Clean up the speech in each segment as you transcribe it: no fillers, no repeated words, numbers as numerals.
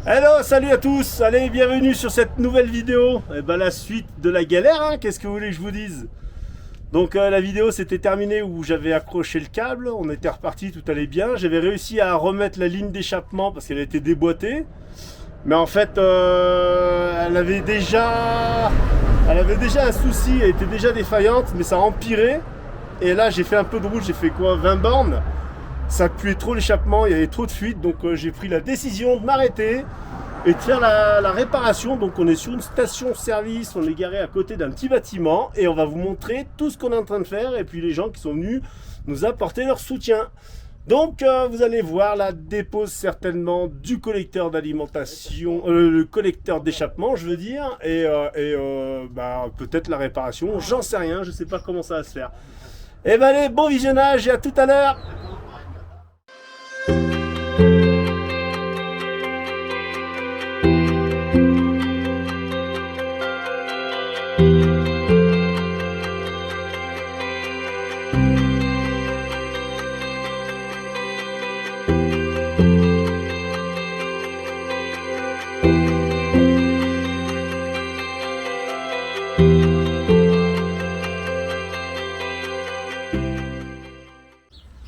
Hello, salut à tous, allez, bienvenue sur cette nouvelle vidéo. Et ben la suite de la galère, hein, qu'est-ce que vous voulez que je vous dise? Donc la vidéo s'était terminée où j'avais accroché le câble, on était reparti, tout allait bien. J'avais réussi à remettre la ligne d'échappement parce qu'elle était déboîtée. Mais en fait, elle avait déjà un souci, elle était déjà défaillante, mais ça a empiré. Et là, j'ai fait un peu de route, j'ai fait quoi, 20 bornes. Ça puait trop l'échappement, il y avait trop de fuites, donc j'ai pris la décision de m'arrêter et de faire la réparation. Donc on est sur une station-service, on est garé à côté d'un petit bâtiment et on va vous montrer tout ce qu'on est en train de faire et puis les gens qui sont venus nous apporter leur soutien. Donc vous allez voir la dépose certainement du collecteur d'alimentation, le collecteur d'échappement je veux dire, et peut-être la réparation, j'en sais rien, je sais pas comment ça va se faire. Et ben allez, bon visionnage et à tout à l'heure.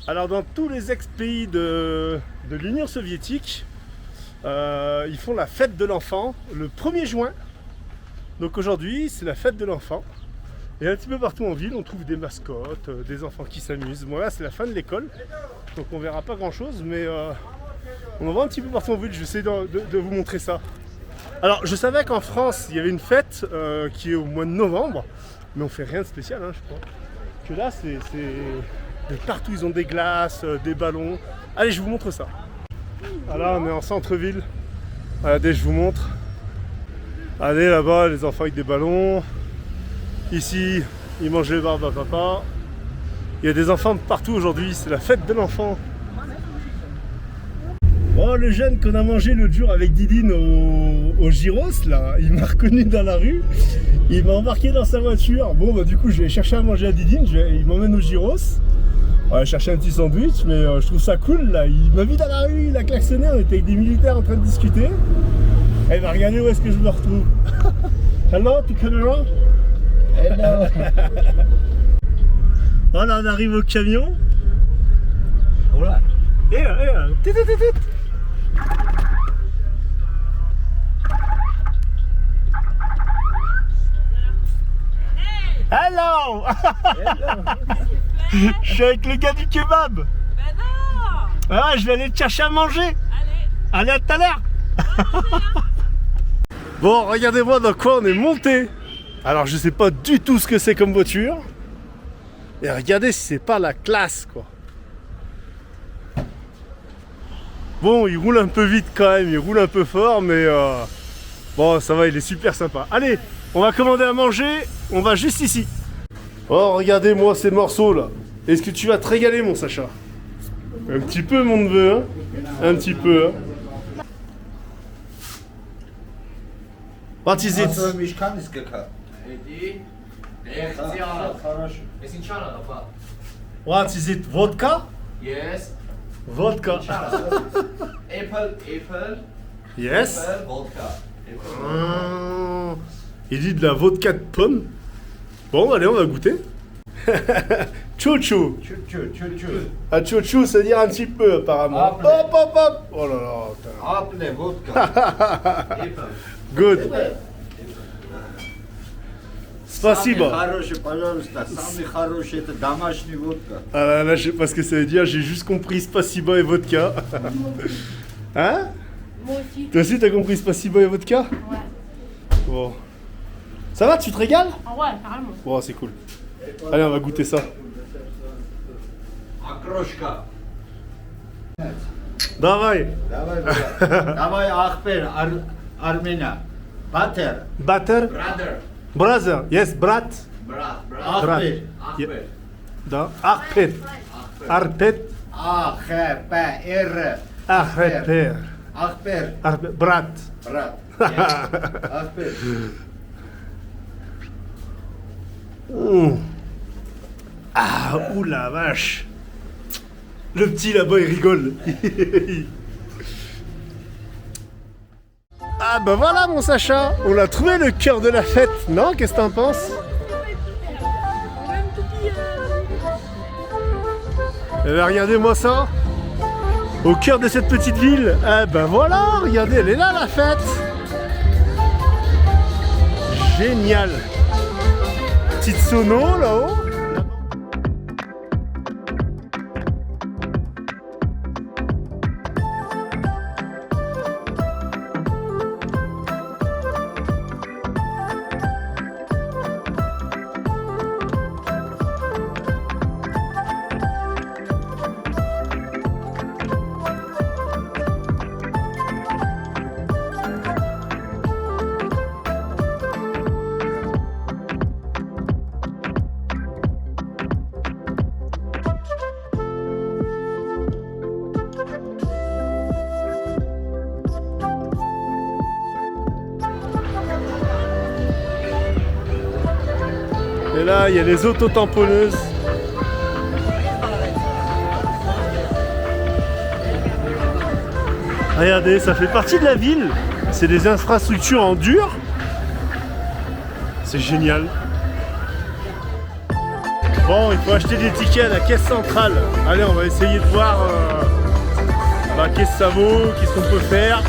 Alors dans tous les ex-pays de l'Union soviétique, ils font la fête de l'enfant le 1er juin. Donc aujourd'hui c'est la fête de l'enfant. Et un petit peu partout en ville on trouve des mascottes, des enfants qui s'amusent. Bon là c'est la fin de l'école, donc on verra pas grand chose, mais on en voit un petit peu partout en ville. Je vais essayer de vous montrer ça. Alors je savais qu'en France il y avait une fête qui est au mois de novembre, mais on fait rien de spécial hein, je crois. Que là c'est... Et partout ils ont des glaces, des ballons. Allez, je vous montre ça. Voilà, on est en centre-ville. Regardez, je vous montre. Allez, là-bas, les enfants avec des ballons. Ici, ils mangent les barbes à papa. Il y a des enfants de partout aujourd'hui, c'est la fête de l'enfant. Oh, le jeune qu'on a mangé l'autre jour avec Didine au gyros, là, il m'a reconnu dans la rue. Il m'a embarqué dans sa voiture. Bon, bah du coup, je vais chercher à manger à Didine. Il m'emmène au gyros. On va chercher un petit sandwich, mais je trouve ça cool là. Il m'a vu dans la rue, il a klaxonné, on était avec des militaires en train de discuter. Et il va regarder où est-ce que je me retrouve. Hello, tu connais moi? Hello. Voilà, on arrive au camion. Voilà. Et là, Hello. Hello. Je suis avec le gars du kebab. Ben non. Ah, je vais aller te chercher à manger. Allez, à tout à l'heure. Bon, regardez-moi dans quoi on est monté. Alors, je sais pas du tout ce que c'est comme voiture. Et regardez si c'est pas la classe, quoi. Bon, il roule un peu vite quand même, il roule un peu fort, mais bon, ça va, il est super sympa. Allez, on va commander à manger, on va juste ici. Oh, regardez-moi ces morceaux là. Est-ce que tu vas te régaler, mon Sacha? Un petit peu, mon neveu, hein? Un petit peu, hein? What is it? What is it? Vodka? Yes. Vodka. Apple. Yes. Apple, vodka. Il dit de la vodka de pomme. Bon, allez, on va goûter. Chouchou. Ah, chouchou, ça veut dire un petit peu, apparemment. Apple. Hop, hop, hop. Oh là là. Apple, vodka. Good. Спасибо. Хороший, пожалуйста. Самый хороший, это домашний водка. Ah là, là, je sais pas ce que ça veut dire, j'ai juste compris spasiba et vodka. Hein? Moi aussi. Toi aussi t'as compris spasiba et vodka? Ouais. Bon. Ça va, tu te régales? Ah ouais, carrément. Bon, c'est cool. Allez, on va goûter ça. Окрошка. Давай. Давай, брат. Давай, Ахпер, Армения. Батер. Butter. Brother. Brother. Yes, brat. Брат. Ахпер. Ахпер. Da. Arpet. Arpet. Ахпер. Arpet. Ахпер. Arpet. Brat. Брат. Ахпер. Ah, ouh la vache. Le petit là-bas, il rigole. Ah bah voilà mon Sacha, on a trouvé le cœur de la fête, non? Qu'est-ce que t'en penses? Eh ben regardez-moi ça. Au cœur de cette petite ville. Ah ben voilà, regardez, elle est là la fête. Génial. Petite sono là-haut. Et là, il y a les auto-tamponneuses. Regardez, ça fait partie de la ville. C'est des infrastructures en dur. C'est génial. Bon, il faut acheter des tickets à la caisse centrale. Allez, on va essayer de voir qu'est-ce que ça vaut, qu'est-ce qu'on peut faire.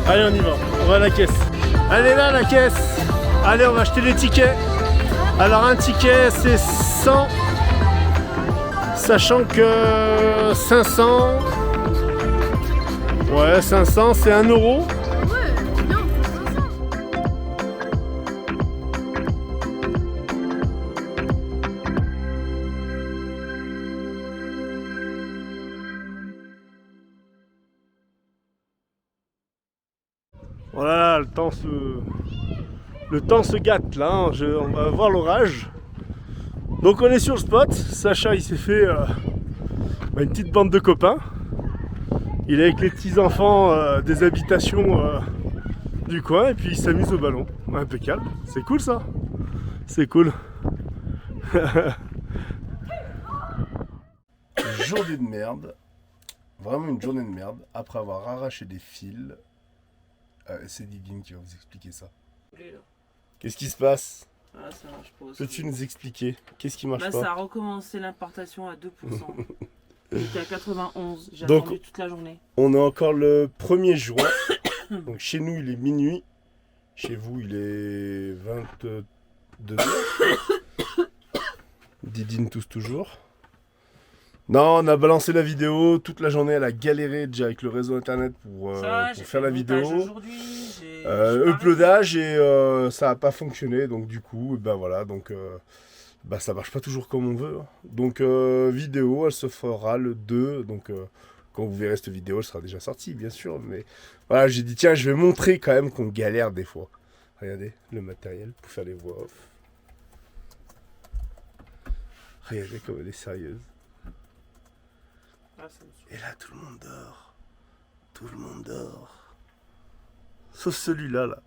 Allez, on y va. On va à la caisse. Allez là, la caisse. Allez, on va acheter des tickets. Alors un ticket c'est 100, sachant que 500, ouais 500 c'est 1 euro. Ouais, non, 500. Voilà, le temps se gâte là, hein. On va voir l'orage. Donc on est sur le spot. Sacha il s'est fait une petite bande de copains. Il est avec les petits enfants des habitations du coin et puis il s'amuse au ballon. Impeccable, c'est cool ça. C'est cool. Journée de merde. Vraiment une journée de merde. Après avoir arraché des fils. C'est Didine qui va vous expliquer ça. Qu'est-ce qui se passe? Ah, ça marche pas. Peux-tu nous expliquer? Qu'est-ce qui marche Là, pas? ça a recommencé l'importation à 2%. J'étais à 91. J'ai Donc, attendu toute la journée. On est encore le 1er juin. Donc chez nous, il est minuit. Chez vous, il est 22h. Didine tousse toujours. Non, on a balancé la vidéo. Toute la journée, elle a galéré déjà avec le réseau internet pour faire la vidéo. Uploadage et ça n'a pas fonctionné. Donc du coup, ben voilà. Donc ça marche pas toujours comme on veut. Hein. Donc vidéo, elle se fera le 2. Donc quand vous verrez cette vidéo, elle sera déjà sortie, bien sûr. Mais voilà, j'ai dit tiens, je vais montrer quand même qu'on galère des fois. Regardez le matériel pour faire les voix off. Regardez comme elle est sérieuse. Et là, tout le monde dort. Tout le monde dort. Sauf celui-là, là.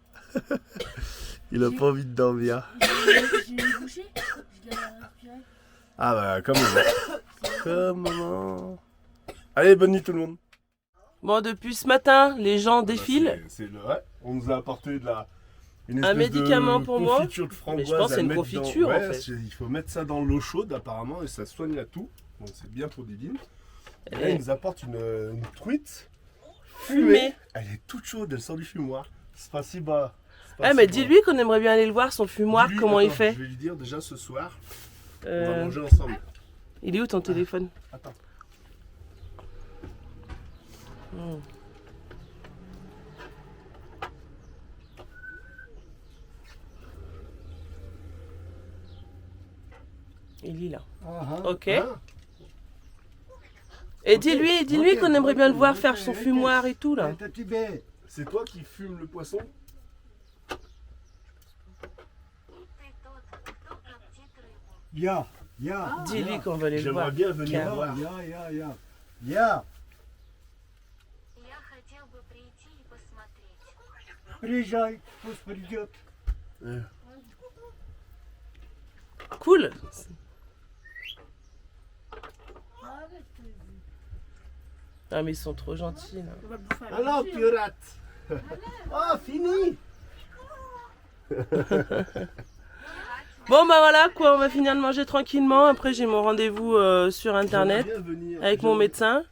Il a pas envie de dormir. J'ai bouché, je l'ai respiré. Ah bah, comme maman. Comme maman. Allez, bonne nuit tout le monde. Bon, depuis ce matin, les gens défilent. C'est le vrai. On nous a apporté une Un espèce médicament de pour moi. confiture de framboise. Mais je pense que c'est à une mettre confiture, dans... en ouais, fait. Il faut mettre ça dans l'eau chaude apparemment et ça soigne la toux. Donc c'est bien pour Didine. Et là, il nous apporte une truite fumée. Elle est toute chaude, elle sort du fumoir. C'est pas si bas. Mais dis-lui qu'on aimerait bien aller le voir, son fumoir, Dis-lui, comment il attends, fait. Je vais lui dire déjà ce soir. On va Euh, manger ensemble. Il est où ton téléphone? Attends. Hmm. Il est là. Ok. Ah. Et dis-lui qu'on aimerait bien le voir faire son fumoir et tout là. C'est toi qui fumes le poisson? Я. Dis-lui qu'on va aller le voir. J'aimerais bien venir Car- voir. Я. Я хотел бы прийти и посмотреть. Приезжай, пусть придет. Cool. Ah mais ils sont trop gentils là. On va bouffer à la Alors, maison. pirate. Oh, fini. Bon bah voilà quoi, on va finir de manger tranquillement. Après j'ai mon rendez-vous sur internet avec mon médecin.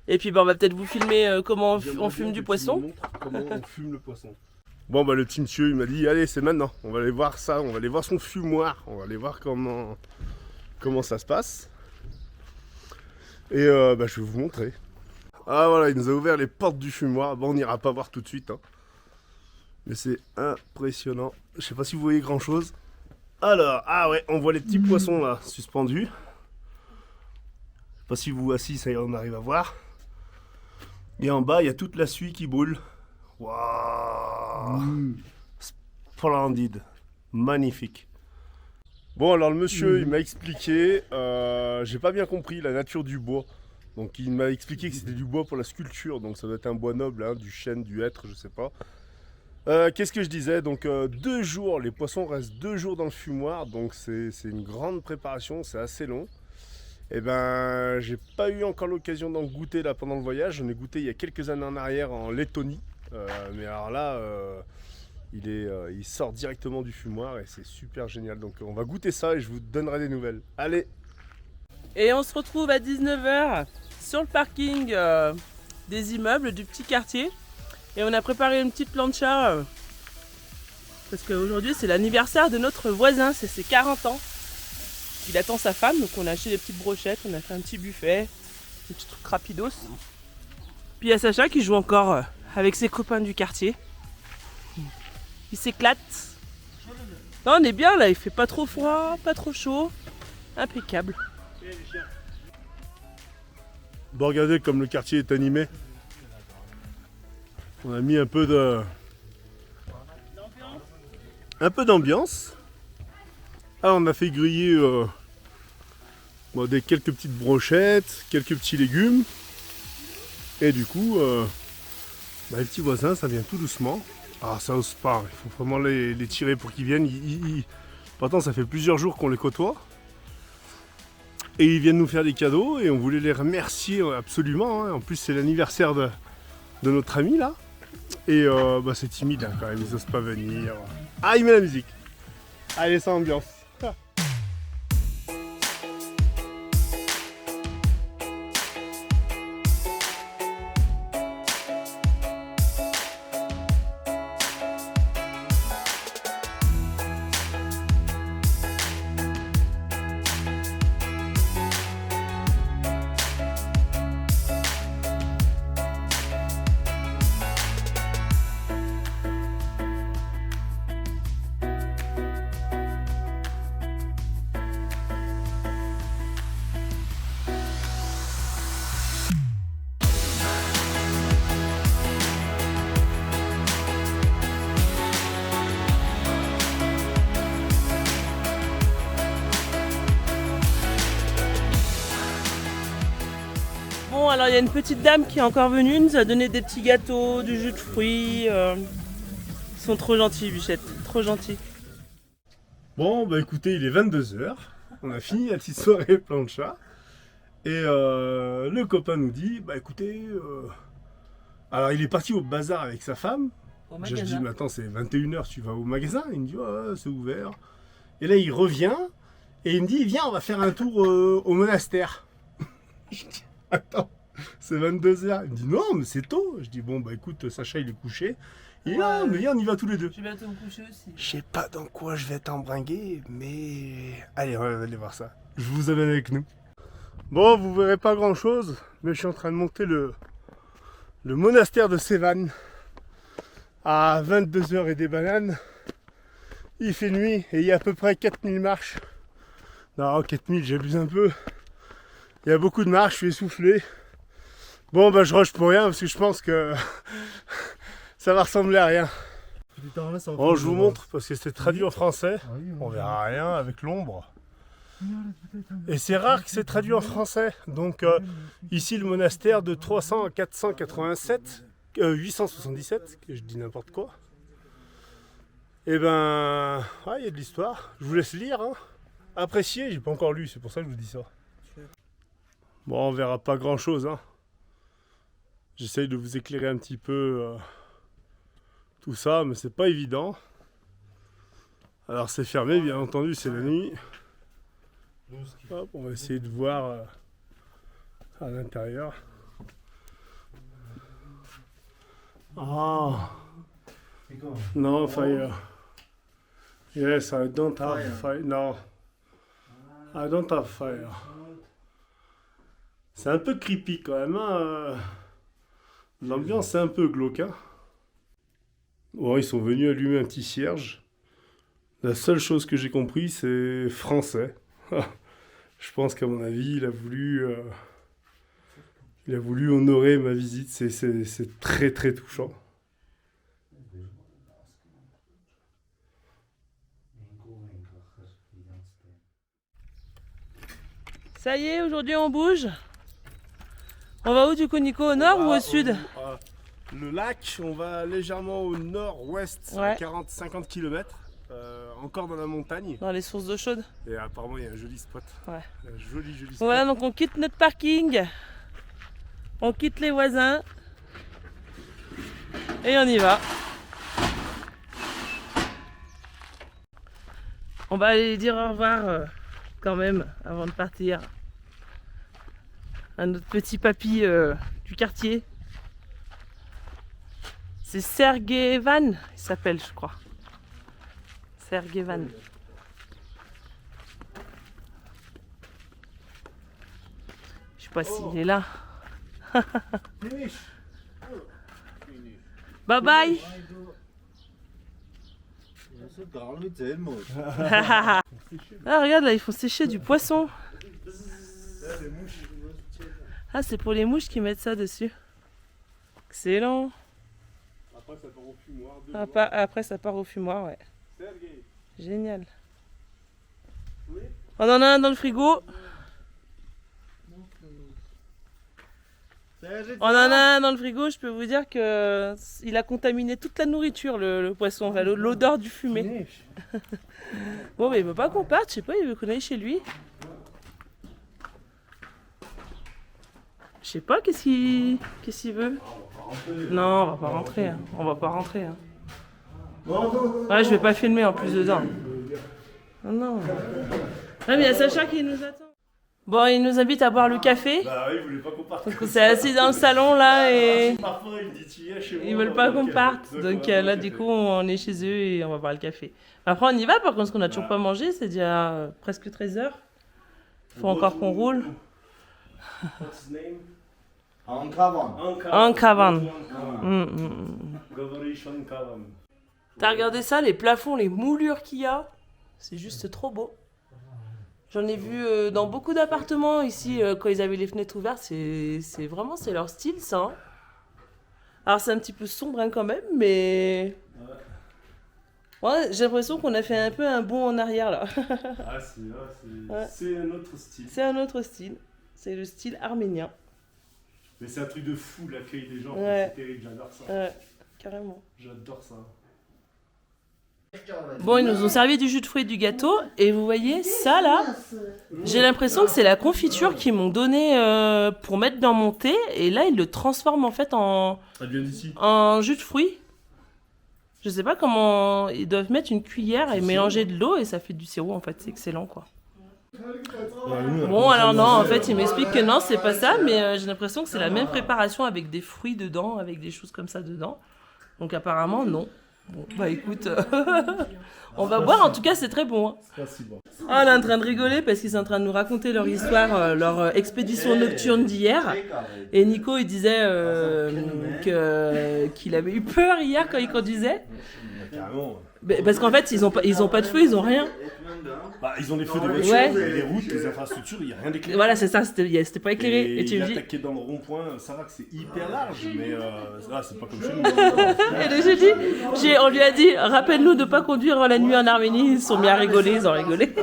Et puis bah, on va peut-être vous filmer comment on fume du poisson. Comment on fume le poisson. Bon bah le petit monsieur il m'a dit allez c'est maintenant, on va aller voir ça, on va aller voir son fumoir, on va aller voir comment ça se passe. Et bah, je vais vous montrer. Ah voilà, il nous a ouvert les portes du fumoir. Bon on n'ira pas voir tout de suite hein. Mais c'est impressionnant. Je sais pas si vous voyez grand chose. Alors, ah ouais, on voit les petits poissons là, suspendus. Je sais pas si vous assis, ça y est, on arrive à voir. Et en bas, il y a toute la suie qui brûle. Waouh, splendide, magnifique. Bon, alors le monsieur, il m'a expliqué, j'ai pas bien compris la nature du bois. Donc il m'a expliqué que c'était du bois pour la sculpture, donc ça doit être un bois noble, hein, du chêne, du hêtre, je sais pas. Qu'est-ce que je disais? Donc 2 jours, les poissons restent 2 jours dans le fumoir, donc c'est une grande préparation, c'est assez long. Et ben j'ai pas eu encore l'occasion d'en goûter là pendant le voyage, j'en ai goûté il y a quelques années en arrière en Lettonie. Mais alors là, il sort directement du fumoir et c'est super génial. Donc on va goûter ça et je vous donnerai des nouvelles. Allez! Et on se retrouve à 19h sur le parking des immeubles du petit quartier. Et on a préparé une petite plancha parce qu'aujourd'hui c'est l'anniversaire de notre voisin, c'est ses 40 ans. Il attend sa femme, donc on a acheté des petites brochettes, on a fait un petit buffet, un petit truc rapidos. Puis il y a Sacha qui joue encore avec ses copains du quartier. Il s'éclate. Non, on est bien là, il fait pas trop froid, pas trop chaud. Impeccable. Bon, regardez comme le quartier est animé. On a mis un peu d'ambiance. Ah, on a fait griller quelques petites brochettes, quelques petits légumes. Et du coup, les petits voisins, ça vient tout doucement. Ah, ça ose pas, il faut vraiment les tirer pour qu'ils viennent. Pourtant, ça fait plusieurs jours qu'on les côtoie. Et ils viennent nous faire des cadeaux et on voulait les remercier absolument. Hein. En plus, c'est l'anniversaire de notre ami là. Et c'est timide hein, quand même, ils osent pas venir. Ah, il met la musique. Allez, ça ambiance. Ah. Bon, alors il y a une petite dame qui est encore venue, elle nous a donné des petits gâteaux, du jus de fruits. Ils sont trop gentils, Bichette, trop gentils. Bon, bah écoutez, il est 22h. On a fini la petite soirée plancha. Et le copain nous dit, bah écoutez, alors il est parti au bazar avec sa femme. Je dis, mais attends, c'est 21h, tu vas au magasin? Il me dit, ouais, c'est ouvert. Et là, il revient et il me dit, viens, on va faire un tour au monastère. Je dis, attends, c'est 22h. Il me dit, non, mais c'est tôt. Je dis, bon, bah écoute, Sacha, il est couché. Il dit, non, mais viens, on y va tous les deux. Je vais bientôt me coucher aussi. Je sais pas dans quoi je vais t'embringuer, mais... Allez, on va aller voir ça. Je vous amène avec nous. Bon, vous verrez pas grand chose, mais je suis en train de monter le monastère de Sévannes. À 22h et des bananes. Il fait nuit et il y a à peu près 4000 marches. Non, 4000, j'abuse un peu. Il y a beaucoup de marches, je suis essoufflé. Bon, bah je rush pour rien parce que je pense que ça va ressembler à rien. Bon, je vous montre parce que c'est traduit en français. On verra rien avec l'ombre. Et c'est rare que c'est traduit en français. Donc ici le monastère de 300 à 487, 877, que je dis n'importe quoi. Et ben, il y a de l'histoire. Je vous laisse lire. Hein. Apprécier, j'ai pas encore lu, c'est pour ça que je vous dis ça. Bon, on verra pas grand chose. Hein. J'essaye de vous éclairer un petit peu tout ça, mais c'est pas évident. Alors c'est fermé, bien entendu, c'est la nuit. Hop, on va essayer de voir à l'intérieur. Ah, no fire. Yes, I don't have fire. No, I don't have fire. C'est un peu creepy quand même. Hein. L'ambiance est un peu glauque. Hein. Bon, ils sont venus allumer un petit cierge. La seule chose que j'ai compris, c'est français. Je pense qu'à mon avis, il a voulu honorer ma visite. C'est très très touchant. Ça y est, aujourd'hui on bouge. On va où du coup, Nico? Au nord ou au sud? Le lac, on va légèrement au nord-ouest, Ouais. à 40-50 km. Encore dans la montagne. Dans les sources d'eau chaude. Et apparemment, il y a un joli spot. Ouais. Un joli spot. Voilà, donc on quitte notre parking. On quitte les voisins. Et on y va. On va aller dire au revoir quand même avant de partir à notre petit papy du quartier. C'est Sergey Van, il s'appelle, je crois. Sergey Van. Je sais pas s'il est là. Bye bye. Ah, regarde là, ils font sécher du poisson. Ah, c'est pour les mouches qui mettent ça dessus. Excellent. Après, ça part au fumoir. Après, ça part au fumoir, ouais. Génial. On en a un dans le frigo. On en a un dans le frigo, je peux vous dire que il a contaminé toute la nourriture, le poisson, enfin, l'odeur du fumé. Bon, mais il veut pas qu'on parte, je sais pas, il veut qu'on aille chez lui. Je sais pas, qu'est-ce qu'il veut? Non, on va pas rentrer, hein. On va pas rentrer. Hein. Ouais, je vais pas filmer en plus dedans. Oh non. Ah, mais il y a Sacha qui nous attend. Bon, il nous invite à boire le café. Bah oui, ils voulaient pas qu'on parte. Donc on s'est assis dans le salon là et Parfois, ils me disent, tu viens chez moi. ils veulent pas qu'on parte. Donc là, du coup, on est chez eux et on va boire le café. Après, on y va par contre, parce qu'on a toujours pas mangé. C'est déjà presque 13h. Faut encore qu'on roule. What's name? Ankavan. Ankavan. Govorich Ankavan. T'as regardé ça, les plafonds, les moulures qu'il y a? C'est juste trop beau. J'en ai vu dans beaucoup d'appartements ici, quand ils avaient les fenêtres ouvertes. C'est vraiment, c'est leur style, ça. Hein. Alors c'est un petit peu sombre hein, quand même, mais... Ouais, j'ai l'impression qu'on a fait un peu un bond en arrière, là. Ah, c'est un autre style. C'est un autre style. C'est le style arménien. Mais c'est un truc de fou, l'accueil des gens. Ouais. C'est terrible, j'adore ça. Ouais, carrément. J'adore ça. Bon, ils nous ont servi du jus de fruits et du gâteau. Et vous voyez, ça là, j'ai l'impression que c'est la confiture qu'ils m'ont donné pour mettre dans mon thé. Et là, ils le transforment en fait Ça vient d'ici. en jus de fruits. Je sais pas comment... Ils doivent mettre une cuillère et mélanger de l'eau et ça fait du sirop en fait. C'est excellent quoi. Bon, alors non, en fait, il m'explique que non, c'est pas ça. Mais j'ai l'impression que c'est la même préparation avec des fruits dedans, avec des choses comme ça dedans. Donc apparemment, non. Bon, bah écoute, on va boire, en tout cas c'est très bon. Hein. Merci, bon. Oh, elle est en train de rigoler parce qu'ils sont en train de nous raconter leur histoire, leur expédition nocturne d'hier. Et Nico il disait qu'il avait eu peur hier quand il conduisait. Carrément. Parce qu'en fait ils ont pas de feu, ils ont rien. Bah, ils ont des feux de voiture, Ouais. les routes, les infrastructures, il n'y a rien d'éclairé. Voilà, c'est ça, c'était pas éclairé. Et tu il me a dis. attaqué dans le rond-point, ça va que c'est hyper large, mais là, c'est pas comme chez nous. Et donc j'ai dit, on lui a dit, rappelle-nous de pas conduire la nuit en Arménie. Ils se sont mis à rigoler, ils ont rigolé.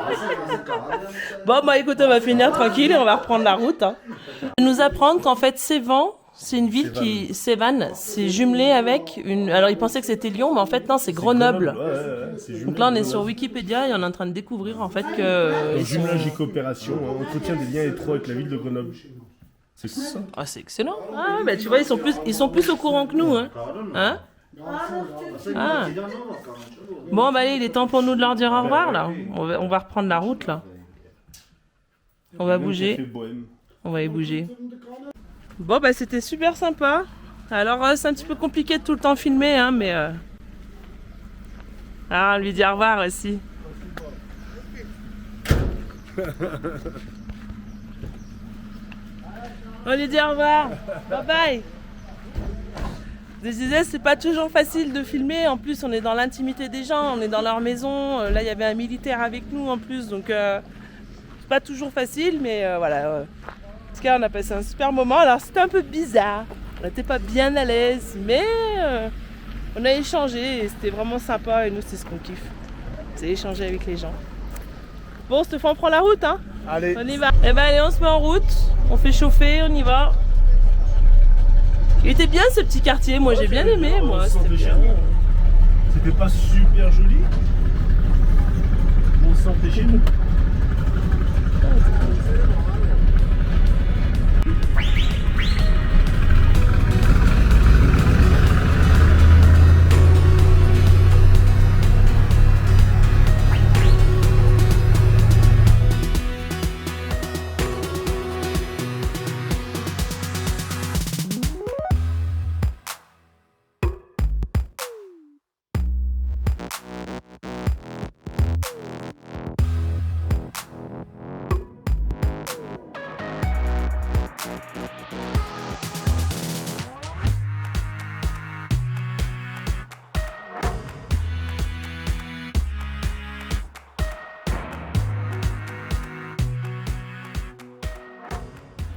Bon, bah écoute, on va finir tranquille et on va reprendre la route. Hein. Nous apprendre qu'en fait, Sevan, c'est une ville Sevan, c'est jumelé avec une. Alors ils pensaient que c'était Lyon, mais en fait, non, c'est Grenoble. Donc là, on est sur Wikipédia et on est en train de découvrir en fait que. Jumelage et coopération, entretient des liens étroits avec la ville de Grenoble. C'est cool ça. Ah, c'est excellent. Ah, bah tu vois, ils sont plus au courant que nous. Hein. Ah. Bon, bah allez, il est temps pour nous de leur dire au revoir, là. On va reprendre la route, là. On va bouger. On va y bouger. Bon, bah c'était super sympa. Alors, c'est un petit peu compliqué de tout le temps filmer, hein, mais... Ah, on lui dit au revoir aussi. On lui dit au revoir. Bye bye. Je disais, c'est pas toujours facile de filmer. En plus, on est dans l'intimité des gens, on est dans leur maison. Là, il y avait un militaire avec nous en plus, donc c'est pas toujours facile, mais voilà. En tout cas, on a passé un super moment. Alors, c'était un peu bizarre. On n'était pas bien à l'aise, mais on a échangé et c'était vraiment sympa. Et nous, c'est ce qu'on kiffe. C'est échanger avec les gens. Bon, Stéphane, on prend la route, hein? Allez. On y va. Eh ben, allez, on se met en route. On fait chauffer, on y va. Il était bien ce petit quartier, moi j'ai bien aimé, moi. C'était bien. C'était pas super joli. On se sentait chez nous.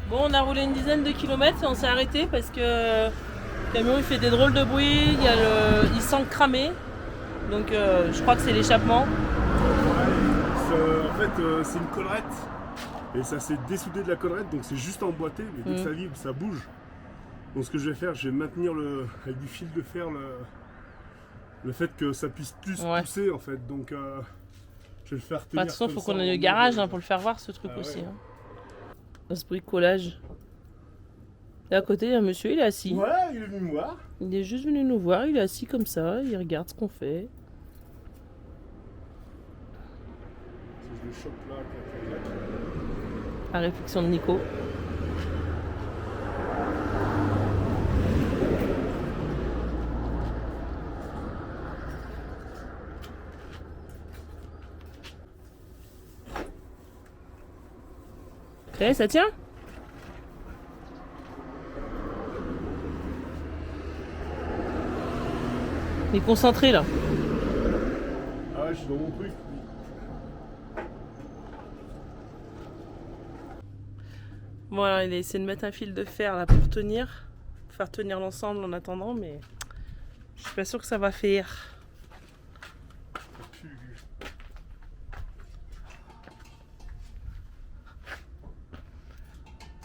Bon, on a roulé une dizaine de kilomètres et on s'est arrêté parce que le camion il fait des drôles de bruit, il sent cramer. Donc je crois que c'est l'échappement. En fait, c'est une collerette. Et ça s'est dessoudé de la collerette, donc c'est juste emboîté, mais dès que ça vibre, ça bouge. Donc ce que je vais faire, je vais maintenir avec du fil de fer le fait que ça puisse plus pousser en fait. Donc je vais le faire tenir. De toute façon, il faut qu'on aille au garage pour le faire voir ce truc aussi. Hein. Dans ce bricolage. Et à côté, il y a un monsieur, il est assis. Ouais, il est venu me voir. Il est juste venu nous voir, il est assis comme ça, il regarde ce qu'on fait. Je le chope là. La réflexion de Nico. Ça tient? Il est concentré là. Ah ouais, je suis dans mon truc. Bon alors il a essayé de mettre un fil de fer là pour faire tenir l'ensemble en attendant, mais je suis pas sûre que ça va faire.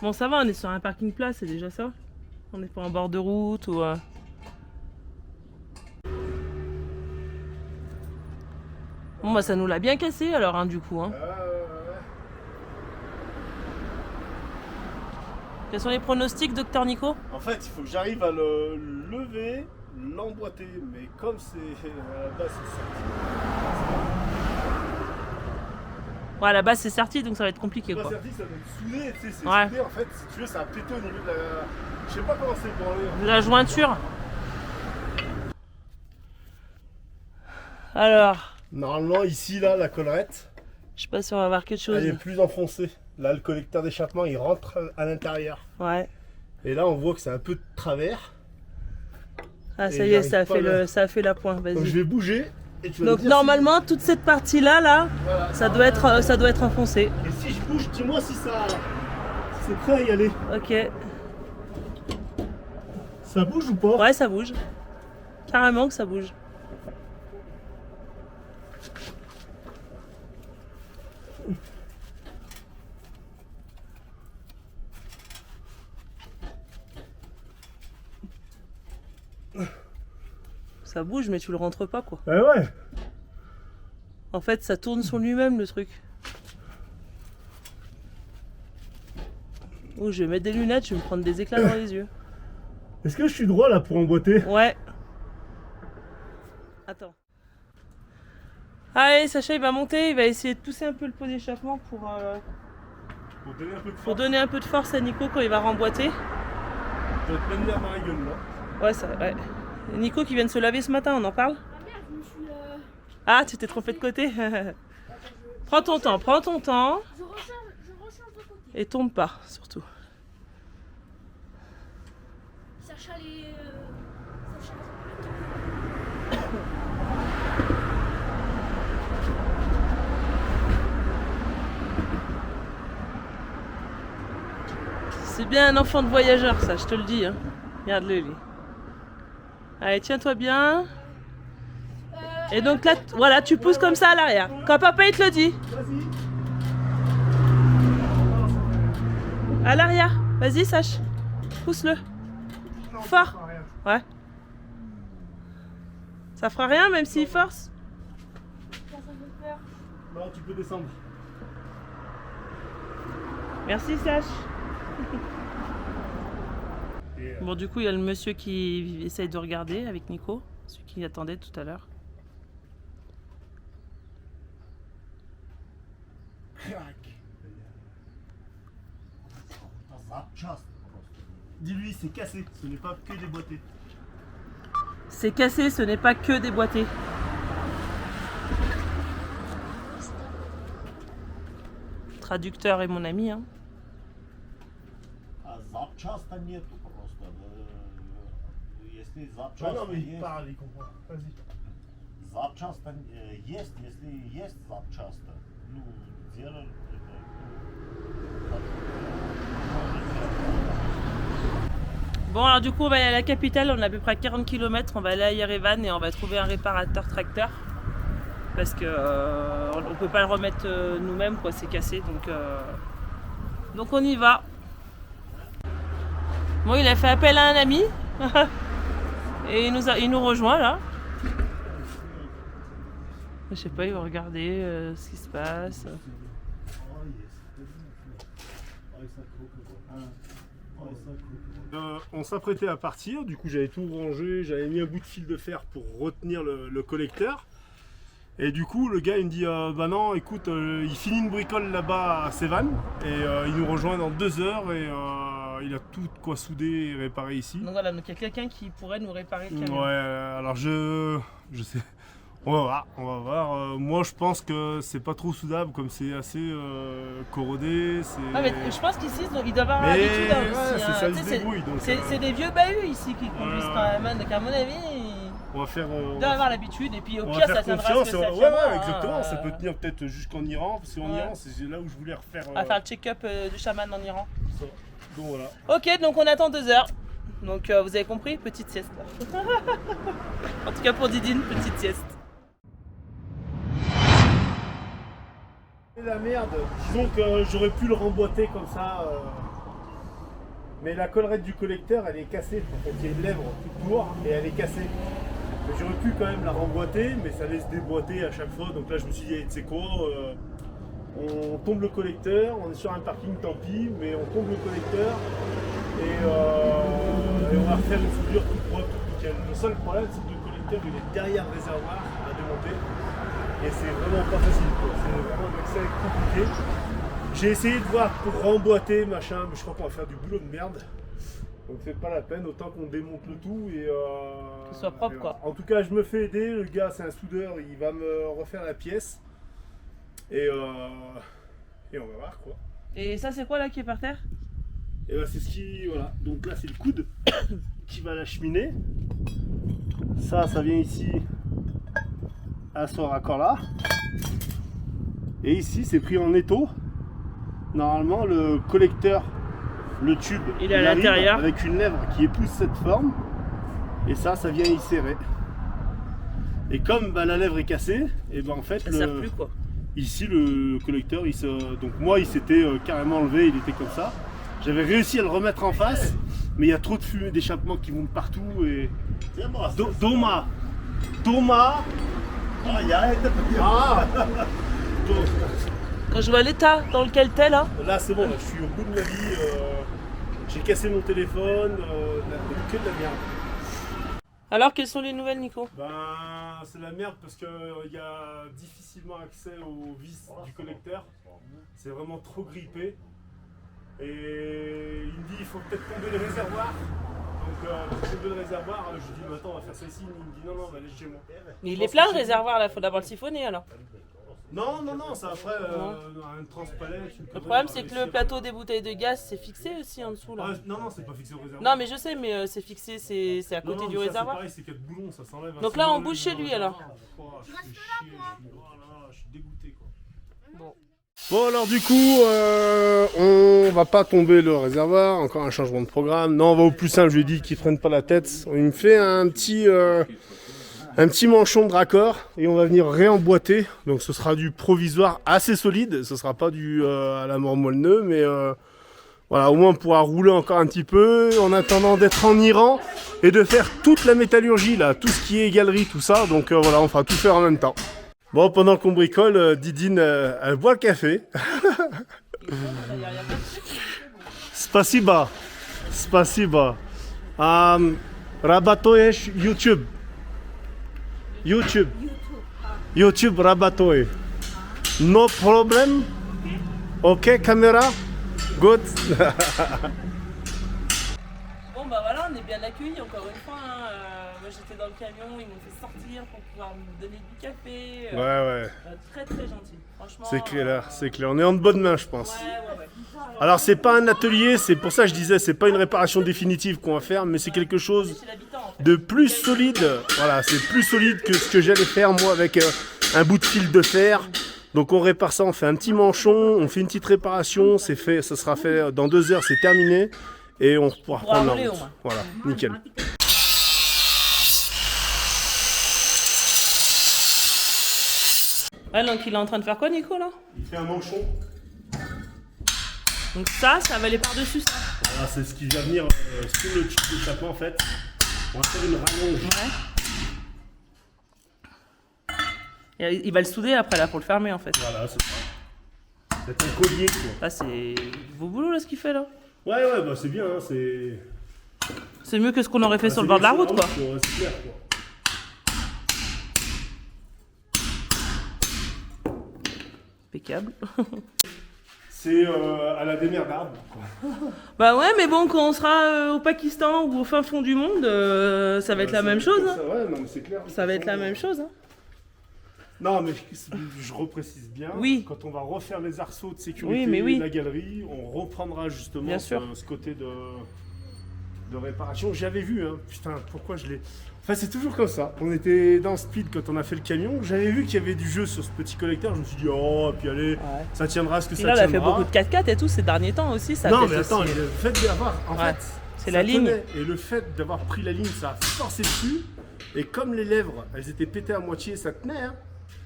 Bon ça va, on est sur un parking plat, c'est déjà ça. On n'est pas en bord de route ou... Bon bah ça nous l'a bien cassé alors hein, du coup. Hein. Quels sont les pronostics, docteur Nico? En fait, il faut que j'arrive à le lever, l'emboîter, mais comme c'est à la base c'est sorti. Ouais, à la base c'est sorti donc ça va être compliqué C'est quoi. pas sorti, ça doit être soudé, tu sais, c'est Ouais. soudé en fait, si tu veux, ça a pété au niveau de la... Je sais pas comment c'est branlé. De la jointure. Alors, Normalement, ici, là, la collerette, je sais pas si on va voir quelque chose. elle est plus enfoncée. Là, le collecteur d'échappement, il rentre à l'intérieur. Ouais. Et là, on voit que c'est un peu de travers. Ah ça Et y est, j'arrive ça a pas fait à le- ça a fait la pointe, Donc, vas-y. je vais bouger. Et tu vas me Donc dire normalement toute cette partie là, Voilà. ça doit être enfoncé. si... Et si je bouge, dis-moi si ça... si c'est prêt à y aller. Ok. Ça bouge ou pas? Ouais, ça bouge. Carrément que ça bouge. Ça bouge mais tu le rentres pas quoi. Ah ouais. En fait ça tourne sur lui-même le truc. Oh, je vais mettre des lunettes, je vais me prendre des éclats dans les yeux. Est-ce que je suis droit là pour emboîter? Ouais. Attends. Allez, Sacha il va monter, il va essayer de pousser un peu le pot d'échappement pour donner un peu de force. pour donner un peu de force à Nico quand il va remboîter. Je vais te pleine l'air dans la gueule là. Ouais, ça, ouais. Nico qui vient de se laver ce matin, on en parle? Ah merde, je me suis. Ah, tu t'es trompé de côté. Prends ton temps, prends ton temps. Je rechange de côté. Et tombe pas, surtout. Sacha les. Sacha C'est bien un enfant de voyageur, ça, je te le dis. Hein. Regarde-le, lui. Allez, tiens-toi bien. Et donc là, voilà, tu pousses comme ça à l'arrière. Quand papa il te le dit. Vas-y. À l'arrière. Vas-y, Sach. Pousse-le. Fort. Ouais. Ça fera rien même s'il force. Ça fait peur. Non, tu peux descendre. Merci, Sach. Et, Bon, du coup, il y a le monsieur qui essaye de regarder avec Nico, celui qui attendait tout à l'heure. dis-lui, c'est cassé, ce n'est pas que déboîté. C'est cassé, ce n'est pas que déboîté. Traducteur est mon ami, hein. Запчаста нету просто. Если Ah запчаста non, mais il есть, parle, il comprend. Vas-y. запчаста есть, если есть запчаста, ну, делать Bon, alors du coup, on va aller à la capitale, on a à peu près 40 km, on va aller à Yerevan et on va trouver un réparateur tracteur. Parce que on peut pas le remettre nous-mêmes, quoi, c'est cassé, donc on y va. Bon, il a fait appel à un ami et il nous rejoint là. Je sais pas, il va regarder ce qui se passe. On s'apprêtait à partir, du coup j'avais tout rangé, j'avais mis un bout de fil de fer pour retenir le collecteur. Et du coup le gars il me dit bah non écoute il finit une bricole là-bas à Sévan et il nous rejoint dans 2 heures et il a tout de quoi souder et réparer ici. Donc voilà, donc il y a quelqu'un qui pourrait nous réparer le camion. Ouais, alors je sais. On va voir. Moi je pense que c'est pas trop soudable comme c'est assez corrodé. Ah mais je pense qu'ici ils doivent avoir Mais l'habitude hein, ouais, aussi, c'est hein. ça, Tu ils sais, se débrouillent, donc, c'est des vieux bahuts ici qui conduisent Ouais. quand même, hein. Donc à mon avis, on va faire. ils doivent avoir l'habitude et puis au On pire va ça faire tiendra confiance. ce que ça Ouais, tiendra, hein. exactement. Ça peut tenir peut-être jusqu'en Iran, parce qu'en Ouais. Iran c'est là où je voulais refaire. On va faire le check-up du chaman en Iran. ça. Donc voilà. Ok, donc on attend 2 heures. Donc vous avez compris, petite sieste. En tout cas pour Didine, petite sieste. C'est la merde. Disons que j'aurais pu le remboîter comme ça. Mais la collerette du collecteur elle est cassée. En fait, il y a une lèvre toute lourde et elle est cassée. Mais j'aurais pu quand même la remboîter, mais ça laisse déboîter à chaque fois. Donc là je me suis dit, tu sais quoi, on tombe le collecteur, on est sur un parking, tant pis, mais on tombe le collecteur et on va refaire une soudure toute propre, toute nickel. Le seul problème c'est que le collecteur il est derrière le réservoir à démonter. Et c'est vraiment pas facile, quoi. C'est vraiment un accès compliqué. J'ai essayé de voir pour remboîter, machin, mais je crois qu'on va faire du boulot de merde. Donc c'est pas la peine, autant qu'on démonte le tout et Que ce soit propre, et quoi. En tout cas, je me fais aider, le gars c'est un soudeur, il va me refaire la pièce. Et on va voir quoi. Et ça c'est quoi là qui est par terre? Et ben c'est ce qui. Voilà. Donc là c'est le coude qui va à la cheminée. Ça vient ici à ce raccord là. Et ici c'est pris en étau. Normalement le collecteur, le tube, Il est à arrive l'intérieur. avec une lèvre qui épouse cette forme. Et ça vient y serrer. Et comme la lèvre est cassée, et ben en fait Ça sert plus quoi. ici le collecteur donc moi il s'était carrément enlevé, il était comme ça. J'avais réussi à le remettre en face, mais il y a trop de fumée d'échappement qui monte partout et. Doma. Ah. Quand je vois l'état dans lequel t'es là, Là c'est bon, là, je suis au bout de ma vie. J'ai cassé mon téléphone, que de la merde. Alors, quelles sont les nouvelles, Nico? Ben, c'est la merde parce qu'il y a difficilement accès aux vis du collecteur. C'est vraiment trop grippé. Et il me dit il faut peut-être tomber le réservoir. Donc pour tomber le réservoir, je lui dis mais attends on va faire ça ici. Il me dit non, on va aller chez moi. Mais il est plein le réservoir là, faut d'abord le siphonner alors. Non, c'est après un transpalette. Le problème c'est que le plateau des bouteilles de gaz c'est fixé aussi en dessous là. Non, c'est pas fixé au réservoir. Non mais je sais, mais c'est fixé, c'est à côté du ça, réservoir. C'est pareil, c'est 4 boulons, ça s'enlève. Donc là on bouge chez lui alors. Je fais chier, je suis dégoûté quoi. Bon. Bon alors du coup, on va pas tomber le réservoir, encore un changement de programme. Non, on va au plus simple, je lui ai dit qu'il prenne pas la tête. Il me fait un petit manchon de raccord et on va venir réemboîter. Donc ce sera du provisoire assez solide, ce sera pas du à la mort moelleux, mais voilà, au moins on pourra rouler encore un petit peu en attendant d'être en Iran et de faire toute la métallurgie là, tout ce qui est galerie, tout ça. Donc voilà, on fera tout faire en même temps. Bon, pendant qu'on bricole, Didine, elle boit le café. Spasiba. Spasiba. Rabatoyes YouTube. YouTube rabatoy. No problem. Ok, caméra. Good. Bon bah voilà, on est bien accueillis encore une fois. Hein. Moi j'étais dans le camion, ils m'ont fait sortir pour pouvoir me donner du café. Ouais. Très très gentil, franchement. C'est clair. On est en bonne main, je pense. Ouais. Alors c'est pas un atelier, c'est pour ça que je disais, c'est pas une réparation définitive qu'on va faire, mais c'est quelque chose Chez l'habitant, en fait. de plus solide. Voilà, c'est plus solide que ce que j'allais faire moi avec un bout de fil de fer. Donc on répare ça, on fait un petit manchon, on fait une petite réparation, c'est fait, ça sera fait dans 2 heures, c'est terminé. Et on pourra reprendre la rouler, au route. moins. Voilà, nickel. Ouais, donc il est en train de faire quoi, Nico, là? Il fait un manchon. Donc ça va aller par-dessus ça. Voilà, c'est ce qui va venir sous le tube d'échappement en fait. On va faire une rallonge. Ouais. Et il va le souder après, là, pour le fermer, en fait. Voilà, c'est ça. C'est un collier quoi. Là, c'est beau boulot, là, ce qu'il fait, là. Ouais, bah c'est bien, hein, c'est... C'est mieux que ce qu'on aurait fait bah, sur le bord de la bien, route, quoi. C'est clair, quoi. Impeccable. C'est à la démerdable, quoi. Bah ouais, mais bon, quand on sera au Pakistan ou au fin fond du monde, ça va être la même chose. Hein. Ouais, non, mais c'est clair. Ça va être la même chose. Hein. Non, mais je reprécise bien. Oui. Quand on va refaire les arceaux de sécurité, la galerie, on reprendra justement ce côté de réparation. J'avais vu, hein. Putain, pourquoi je l'ai... Enfin, c'est toujours comme ça. On était dans Speed quand on a fait le camion. J'avais vu qu'il y avait du jeu sur ce petit collecteur. Je me suis dit, oh, puis allez, ça tiendra ce que Puis ça là, tiendra. on a fait beaucoup de 4x4 et tout ces derniers temps aussi. Ça non, fait mais attends, aussi... le fait d'avoir... En fait, c'est ça la ligne. tenait. Et le fait d'avoir pris la ligne, ça a forcé dessus. Et comme les lèvres, elles étaient pétées à moitié, ça tenait, hein.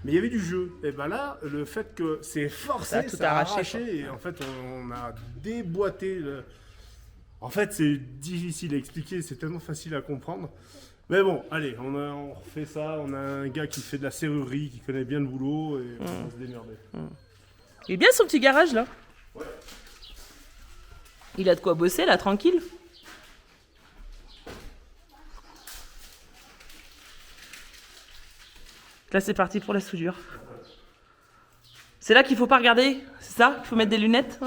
Mais il y avait du jeu. Et ben là, le fait que c'est forcé, ça a arraché. Et en fait, on a déboîté. En fait, c'est difficile à expliquer, c'est tellement facile à comprendre. Mais bon, allez, on refait ça. On a un gars qui fait de la serrurerie, qui connaît bien le boulot, et on va se démerder. Il est bien son petit garage là. Ouais. Il a de quoi bosser là, tranquille. Là, c'est parti pour la soudure. C'est là qu'il faut pas regarder, c'est ça? Il faut mettre des lunettes.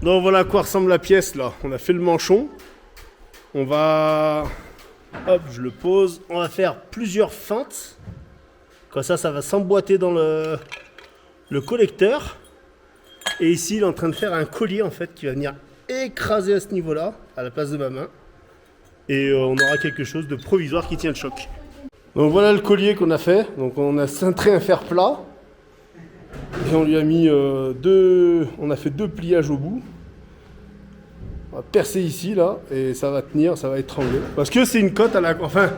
Donc voilà à quoi ressemble la pièce là. On a fait le manchon. On va... Hop, je le pose. On va faire plusieurs feintes. Comme ça, ça va s'emboîter dans le collecteur. Et ici, il est en train de faire un collier en fait qui va venir écraser à ce niveau-là, à la place de ma main. Et on aura quelque chose de provisoire qui tient le choc. Donc voilà le collier qu'on a fait. Donc on a cintré un fer plat. Et on lui a mis on a fait 2 pliages au bout. On va percer ici là et ça va tenir, ça va étrangler. Parce que c'est une cote à la... Enfin,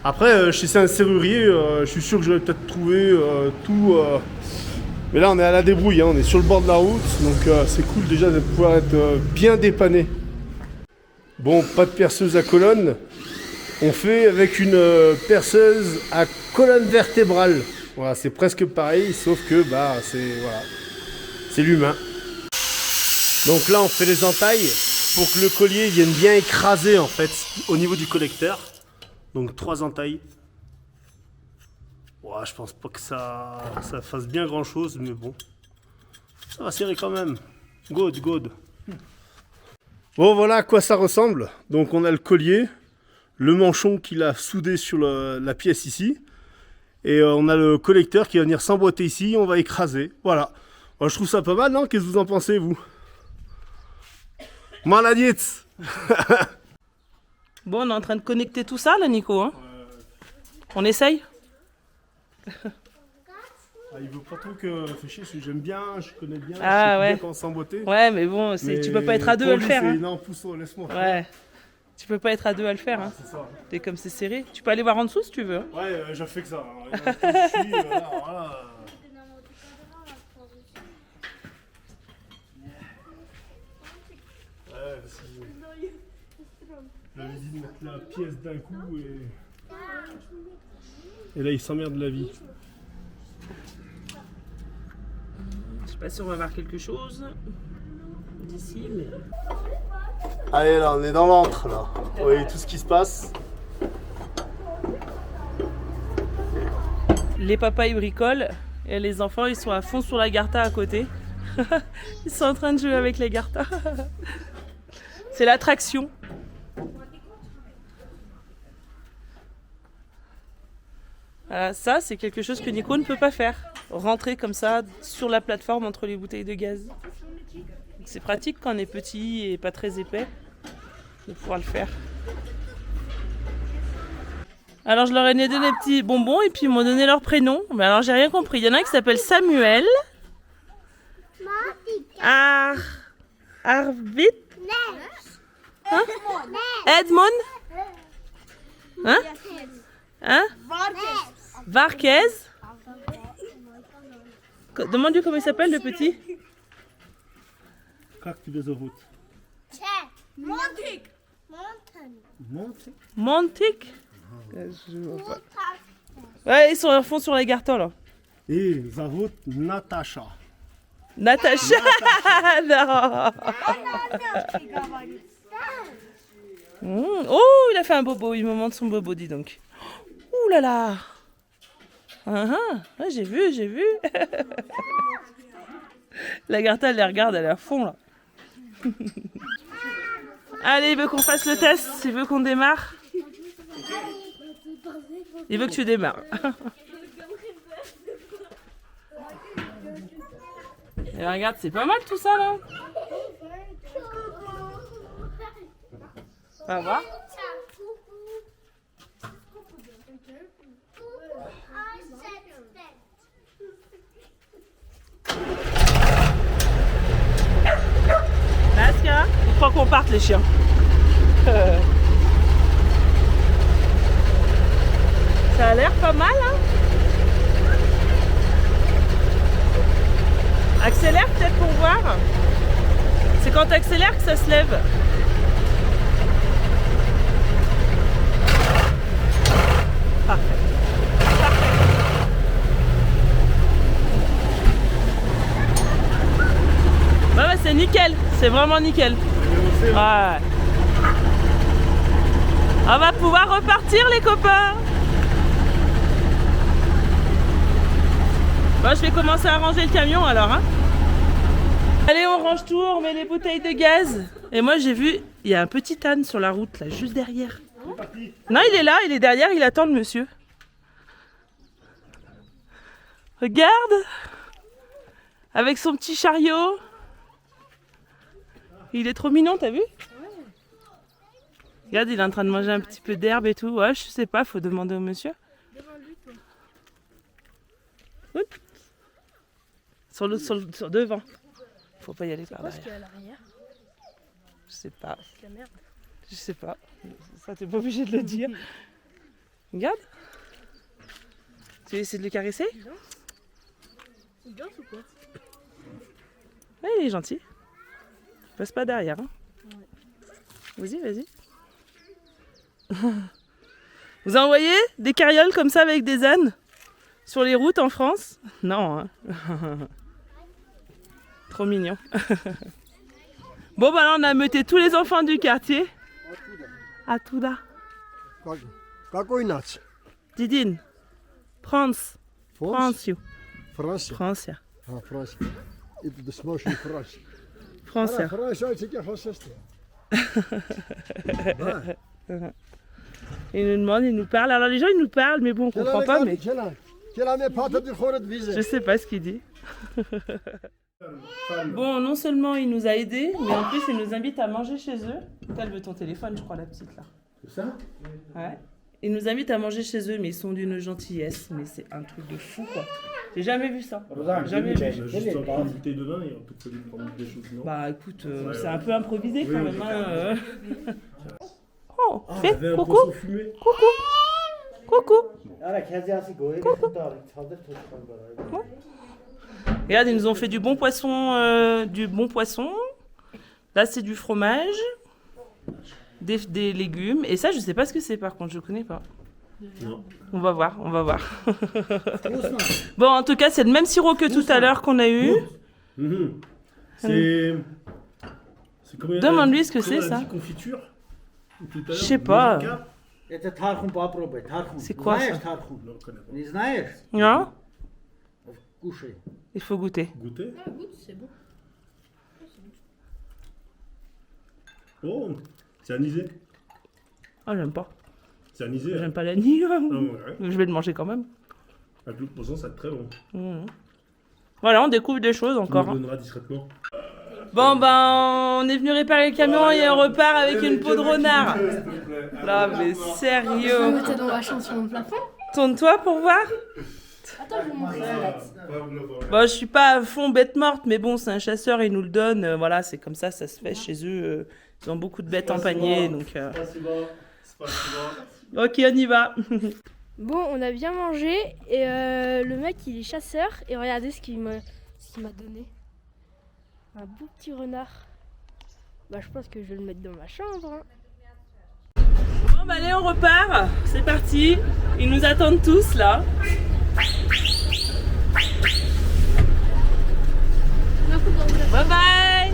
Après, chez un serrurier, je suis sûr que j'aurais peut-être trouvé tout. Mais là, on est à la débrouille, hein, on est sur le bord de la route, donc c'est cool déjà de pouvoir être bien dépanné. Bon, pas de perceuse à colonne. On fait avec une perceuse à colonne vertébrale. Voilà, c'est presque pareil, sauf que bah c'est l'humain. Donc là, on fait les entailles pour que le collier vienne bien écraser en fait au niveau du collecteur. Donc 3 entailles. Ouais, je pense pas que ça fasse bien grand chose, mais bon. Ça va serrer quand même. Good, good. Bon, voilà à quoi ça ressemble. Donc on a le collier, le manchon qu'il a soudé sur la pièce ici. Et on a le collecteur qui va venir s'emboîter ici, on va écraser. Voilà. Moi, je trouve ça pas mal, non? Qu'est-ce que vous en pensez, vous? Maladies. Bon, on est en train de connecter tout ça là, Nico. Hein, on essaye? Il veut pas trop que parce que j'aime bien, je connais bien, Ah, je sais ouais. bien comment s'emboîter. Ouais, mais bon, tu peux pas être à deux à le faire. Hein. Non, pousse-toi, laisse-moi. Ouais. Tu peux pas être à deux à le faire. Hein. C'est ça. T'es comme c'est serré. Tu peux aller voir en dessous si tu veux. Hein. Ouais, je fais que ça. Hein. Comme je suis, voilà. Ouais, parce que j'avais dit de mettre la pièce d'un coup et là il s'emmerde de la vie. Je sais pas si on va voir quelque chose d'ici, mais. Allez, là on est dans l'antre là. Vous voyez tout ce qui se passe. Les papas ils bricolent et les enfants ils sont à fond sur la Garta à côté. Ils sont en train de jouer avec les Garta. C'est l'attraction. Voilà, ça c'est quelque chose que Nico ne peut pas faire. Rentrer comme ça sur la plateforme entre les bouteilles de gaz. C'est pratique quand on est petit et pas très épais de pouvoir le faire. Alors je leur ai donné des petits bonbons et puis ils m'ont donné leur prénom. Mais alors j'ai rien compris. Il y en a un qui s'appelle Samuel. Arvid. Hein? Edmond. Hein? Hein? Varquez. Demande-lui comment il s'appelle le petit. Как тебя зовут? Montic. Monty. Montic. Je vois pas. Ouais, ils sont à fond sur les gartons là. Et зовут Natacha. Natacha. Non. Oh, il a fait un bobo. Il me montre son bobo, dis donc. Ouh là là. Ouais, j'ai vu. La Garta, elle les regarde, elle est à fond là. Allez, il veut qu'on fasse le test, il veut qu'on démarre. Il veut que tu démarres. Et regarde, c'est pas mal tout ça là. On va voir. Nasca, il faut qu'on parte les chiens. Ça a l'air pas mal, hein? Accélère peut-être pour voir. C'est quand tu accélères que ça se lève. Parfait. Ouais, c'est nickel, c'est vraiment nickel. Ouais. On va pouvoir repartir les copains. Bon, je vais commencer à ranger le camion alors. Hein. Allez, on range tout, on met les bouteilles de gaz. Et moi j'ai vu, il y a un petit âne sur la route là, juste derrière. Non, il est là, il est derrière, il attend le monsieur. Regarde, avec son petit chariot. Il est trop mignon, t'as vu? Regarde, il est en train de manger un petit peu d'herbe et tout. Ouais, je sais pas, faut demander au monsieur. Oups. Sur devant. Faut pas y aller par derrière. Je sais pas. Je sais pas. Ça, t'es pas obligé de le dire. Regarde. Tu veux essayer de le caresser? Il danse ou quoi? Ouais, il est gentil. Passe pas derrière. Hein. Vas-y, vas-y. Vous en voyez des carrioles comme ça avec des ânes sur les routes en France? Non. Hein. Trop mignon. Bon, bah là, on a meuté tous les enfants du quartier. Attouda. Какой наци? Didine. France. France, you. Франция. France, yeah. Франция. Это да смошный Франция. France, yeah. Франция, c'est quoi français? Il nous demande, il nous parle. Alors les gens, ils nous parlent, mais bon, on comprend pas, mais je sais pas ce qu'il dit. Bon, non seulement il nous a aidés, mais en plus il nous invite à manger chez eux. Elle veut ton téléphone, je crois, la petite là. C'est ça? Ouais. Ils nous invitent à manger chez eux, mais ils sont d'une gentillesse, mais c'est un truc de fou quoi. J'ai jamais vu ça. Jamais vu. Juste en profiter demain et on peut prendre des choses, non? Bah écoute, c'est un peu improvisé quand même. Hein. Oh, Ah, fais un coucou, poisson fumé. coucou. Ara 캐지아시 고에 Regarde, ils nous ont fait du bon poisson, Là, c'est du fromage, des légumes. Et ça, je sais pas ce que c'est par contre, je connais pas. Non. On va voir. Bon, en tout cas, c'est le même sirop que tout à l'heure qu'on a eu. Mhm. C'est comment? Demande-lui ce que comment c'est, on a ça. dit, confiture? Tout à l'heure, Je sais pas. Monica? Это тархун попробуй, тархун. C'est quoi, Знаешь ça? тархун? Non, je connais pas. Не знаешь? Non, Кушай. il faut goûter. Goûter? Ah, goûte, c'est bon. Oh, c'est anisé. Ah, j'aime pas. C'est anisé. J'aime pas l'anis. Ah, ouais. Je vais le manger quand même. Avec le poisson, ça va être très bon. Mhm. Voilà, on découvre des choses Tu encore. me Hein. donneras discrètement. Bon, ben, on est venu réparer le camion et on repart avec une peau de renard. Là, mais On sérieux. mettait dans la chambre sur mon plafond. Tourne-toi pour voir. Attends, je vais montrer ça. Bon, je suis pas à fond bête morte, mais bon, c'est un chasseur, il nous le donne. Voilà, c'est comme ça se fait chez eux. Ils ont beaucoup de bêtes en panier, donc. C'est pas si bon. C'est pas si bon. Ok, on y va. Bon, on a bien mangé et le mec il est chasseur et regardez ce qu'il m'a donné. Un beau petit renard. Bah je pense que je vais le mettre dans ma chambre. Hein. Bon, bah allez, on repart. C'est parti. Ils nous attendent tous là. Bye bye.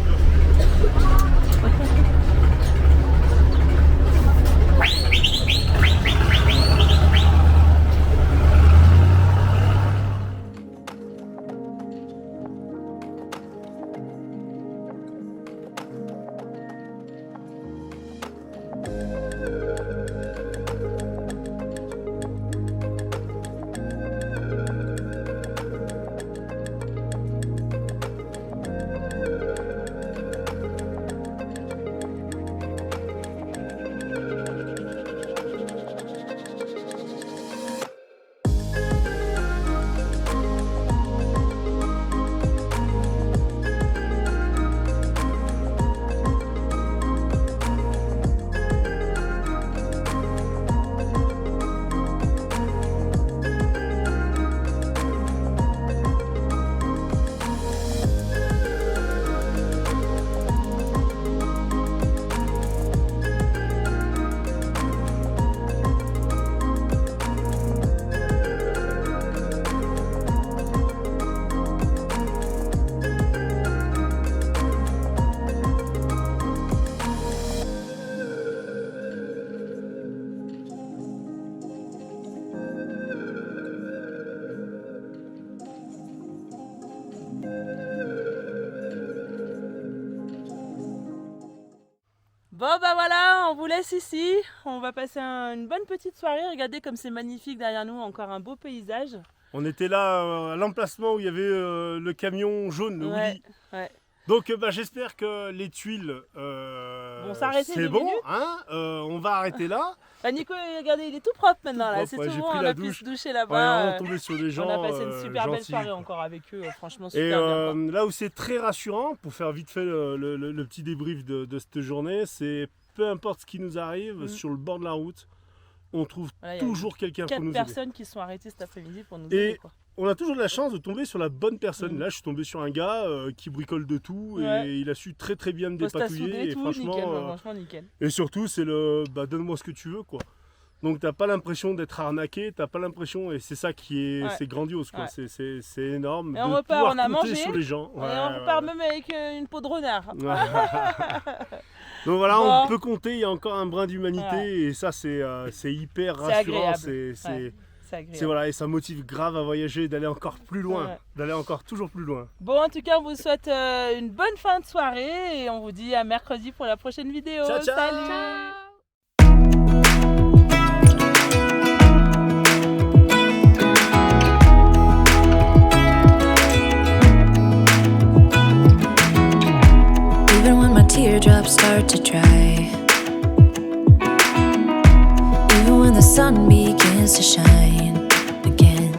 Bon bah voilà, on vous laisse ici. On va passer une bonne petite soirée. Regardez comme c'est magnifique derrière nous, encore un beau paysage. On était là à l'emplacement où il y avait le camion jaune, le Woody. Ouais. Donc bah, j'espère que les tuiles, Bon, s'arrêter c'est 2 bon, minutes. hein, on va arrêter là. Bah Nico, regardez, il est tout propre maintenant là. Propre, C'est ouais, tout j'ai bon, pris on la a pu douche. se doucher Ouais, là-bas. on est tombé sur des gens On a passé une super belle gentils, soirée quoi. encore avec eux, franchement Et super bien. Quoi. là où c'est très rassurant, pour faire vite fait le petit débrief de cette journée, c'est peu importe ce qui nous arrive, sur le bord de la route, on trouve Voilà, il y a toujours quelqu'un pour 4 nous aider. personnes qui sont arrêtées cet après-midi pour nous Et aider. Quoi. On a toujours de la chance de tomber sur la bonne personne. Mm. Là, je suis tombé sur un gars qui bricole de tout Ouais. et il a su très très bien me Poste à dépatouiller. souder, Et tout, franchement, nickel, franchement nickel. et surtout, c'est le bah, donne-moi ce que tu veux, quoi. Donc, t'as pas l'impression d'être arnaqué, t'as pas l'impression, et c'est ça qui est, Ouais. c'est grandiose, quoi. Ouais. C'est énorme. Et on de repart, pouvoir on a compter mangé, sur les gens. Et Ouais, on ouais, repart ouais. même avec une peau de renard. Donc voilà, Bon. on peut compter, il y a encore un brin d'humanité Ouais. et ça c'est hyper C'est rassurant, agréable. c'est Ouais. C'est agréable. c'est voilà et ça motive grave à voyager, d'aller encore plus loin, Ouais. d'aller encore toujours plus loin. Bon, en tout cas, on vous souhaite une bonne fin de soirée et on vous dit à mercredi pour la prochaine vidéo. Ciao, ciao. Salut.